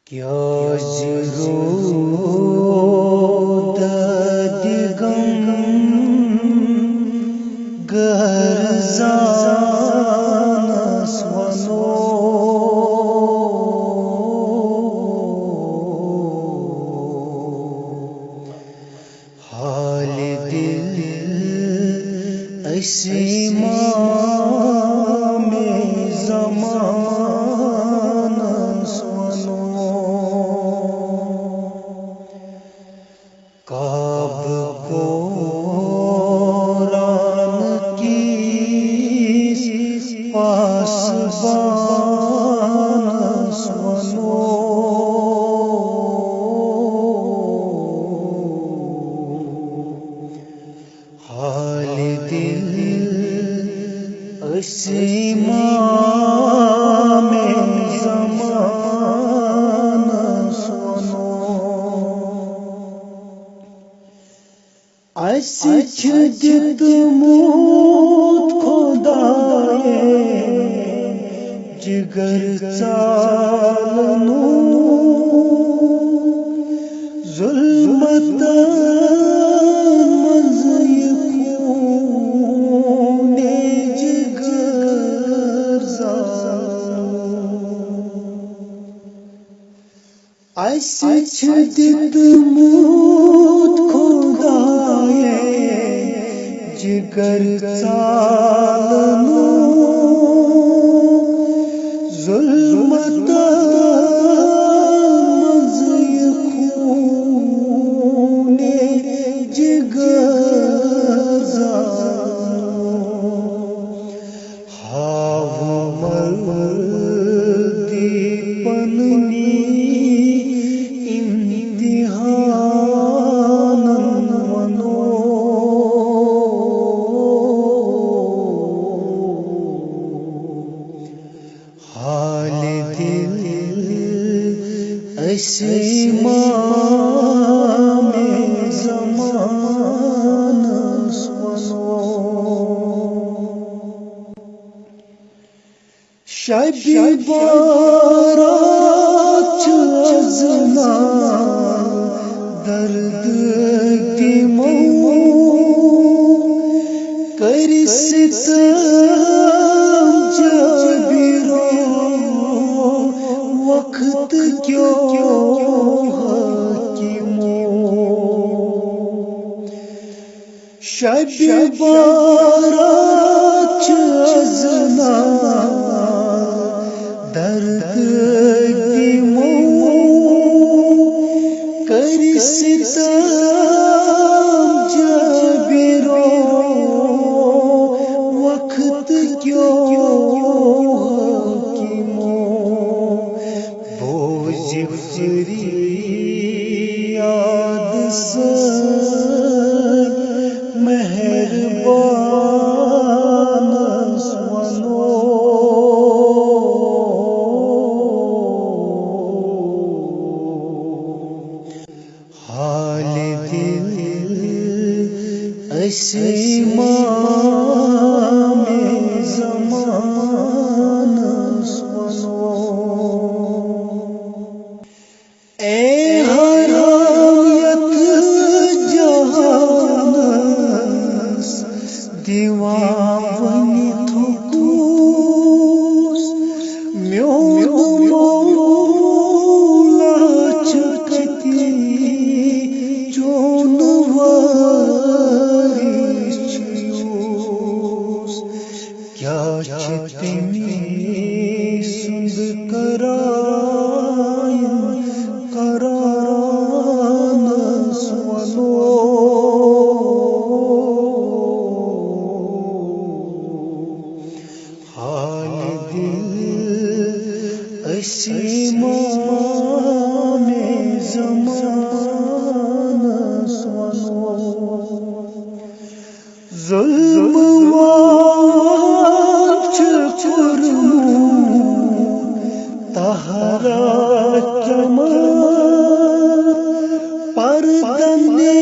کیا زیرو دادگم گرزان سوانو حال دل اسیما میں زمان سوانو کعب قرآن کی پاسبان سوانو حال دل اسیما میں زمان سوانو ایسی چھدت موت خدائے جگر چالنو ظلمت مزی خون جگر زالنو ایسی چھدت موت خدائے جگر چالنو ظلمت مزی خون جگر زالنو ہاو مردی پننی امتحان منو حال دل اسیما میں زمان سوانو شب بارات ازنا درد دیمو کر ستم جبیرو وقت کیوں حکیمو شب بارات ازنا درد دیمو کر ستم جبیرو وقت کیوں حکیمو بوجھ فریاد سن مہربان سوانو حال دل اسیما میں زمان سوانو اے حرایت جہانس دیوانی تھکوس میون مولا چکتی چون واری چیوس کیا چتمی سند کرائیں قراران سوانو حال دل اسیما میں زمان سوانو ظلم واچ کرمو تہرا چمن پردنی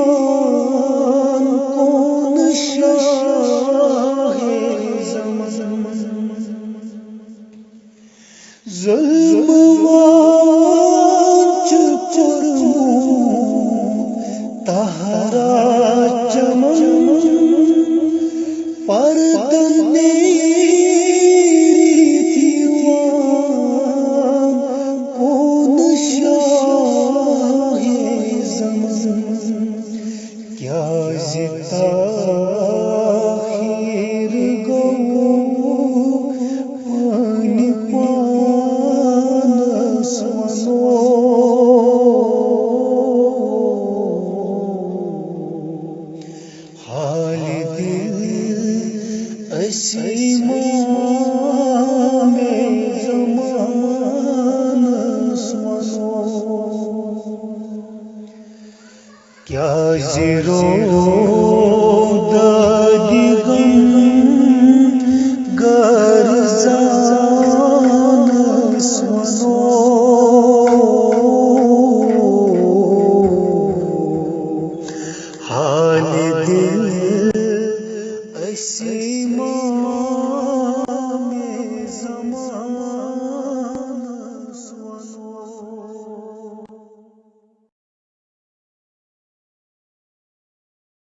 دیوان کون شاہ زمان ظلم وانچ کرمو تہرا چمن پردنے کون شاہ زمن کیا زتا خیر گو پانی پانس ونو حال دل اسی مام زمانس ونو کیا زیرو دادی غم گرزانس ونو حال دل اسی ماں